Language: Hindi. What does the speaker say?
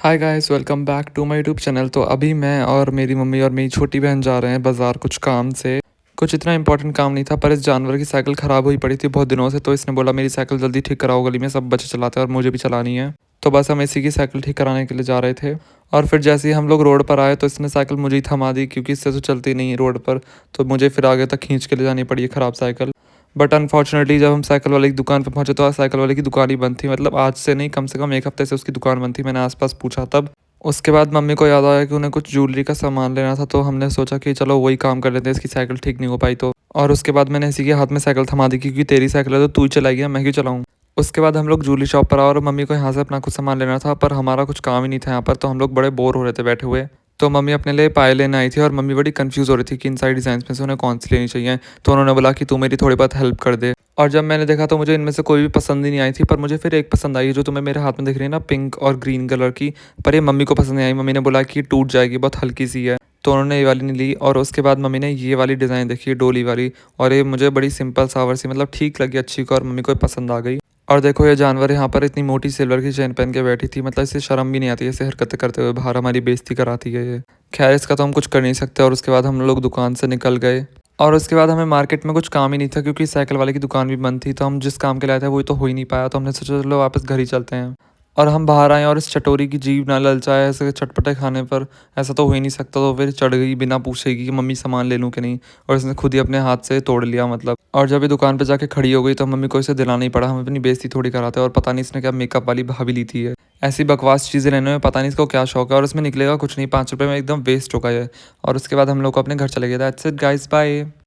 Hi guys, welcome back to my YouTube channel. तो अभी मैं और मेरी मम्मी और मेरी छोटी बहन जा रहे हैं बाज़ार कुछ काम से। कुछ इतना इंपॉर्टेंट काम नहीं था, पर इस जानवर की साइकिल ख़राब हुई पड़ी थी बहुत दिनों से। तो इसने बोला मेरी साइकिल जल्दी ठीक कराओ, गली में सब बच्चे चलाते हैं और मुझे भी चलानी है। तो बस हम इसी की साइकिल ठीक कराने के लिए जा रहे थे। और फिर जैसे ही हम लोग रोड पर आए तो इसने साइकिल मुझे ही थमा दी, क्योंकि इससे तो चलती नहीं है रोड पर। तो मुझे फिर आगे तक खींच के ले जानी पड़ी है ख़राब साइकिल। बट अनफॉर्चुनेटली जब हम साइकिल वाले की दुकान पर पहुंचे तो साइकिल वाले की दुकान ही बंद थी। मतलब आज से नहीं, कम से कम एक हफ्ते से उसकी दुकान बंद थी। मैंने आसपास पूछा तब। उसके बाद मम्मी को याद आया कि उन्हें कुछ ज्वेलरी का सामान लेना था, तो हमने सोचा कि चलो वही काम कर लेते हैं, इसकी साइकिल ठीक नहीं हो पाई तो। और उसके बाद मैंने इसी के हाथ में साइकिल थमा दी, क्योंकि तेरी साइकिल है तो तू ही चलाएगी, मैं क्यों चलाऊँ। उसके बाद हम लोग ज्वेलरी शॉप पर आए और मम्मी को यहाँ से अपना कुछ सामान लेना था, पर हमारा कुछ काम ही नहीं था यहाँ पर। तो हम लोग बड़े बोर हो रहे थे बैठे हुए। तो मम्मी अपने लिए पायल लेने आई थी और मम्मी बड़ी कंफ्यूज हो रही थी कि इन सारी डिज़ाइन में से उन्हें कौन सी लेनी चाहिए। तो उन्होंने बोला कि तू मेरी थोड़ी बहुत हेल्प कर दे। और जब मैंने देखा तो मुझे इनमें से कोई भी पसंद ही नहीं आई थी, पर मुझे फिर एक पसंद आई जो तुम्हें मेरे हाथ में दिख रही है ना, पिंक और ग्रीन कलर की। पर ये मम्मी को पसंद नहीं आई। मम्मी ने बोला कि टूट जाएगी, बहुत हल्की सी है। तो उन्होंने ये वाली नहीं ली। और उसके बाद मम्मी ने ये वाली डिज़ाइन देखी, डोली वाली। और ये मुझे बड़ी सिंपल सावर सी, मतलब ठीक लगी, अच्छी को, और मम्मी को पसंद आ गई। और देखो ये जानवर यहाँ पर इतनी मोटी सिल्वर की चेन पहन के बैठी थी, मतलब इसे शर्म भी नहीं आती ऐसे हरकतें करते हुए, बाहर हमारी बेइज्जती कराती है ये। खैर इसका तो हम कुछ कर नहीं सकते। और उसके बाद हम लोग दुकान से निकल गए। और उसके बाद हमें मार्केट में कुछ काम ही नहीं था, क्योंकि साइकिल वाले की दुकान भी बंद थी। तो हम जिस काम के लिए आए थे वही तो हो ही नहीं पाया। तो हमने सोचा चलो वापस घर ही चलते हैं। और हम बाहर आए और इस चटोरी की जीभ ना ललचाए ऐसे चटपटे खाने पर। ऐसा तो हो ही नहीं सकता। तो फिर चढ़ गई बिना पूछेगी कि मम्मी सामान ले लूँ कि नहीं। और इसने खुद ही अपने हाथ से तोड़ लिया मतलब। और जब ये दुकान पे जाके खड़ी हो गई तो मम्मी को इसे दिलाना ही पड़ा। हम अपनी बेइज्जती थोड़ी कराते। और पता नहीं इसने क्या मेकअप वाली भाभी ली थी है। ऐसी बकवास चीज़ें लेने में पता नहीं इसको क्या शौक है। और इसमें निकलेगा कुछ नहीं, 5 रुपये में एकदम वेस्ट होगा ये। और उसके बाद हम लोग को अपने घर चले गए। That's it guys, bye.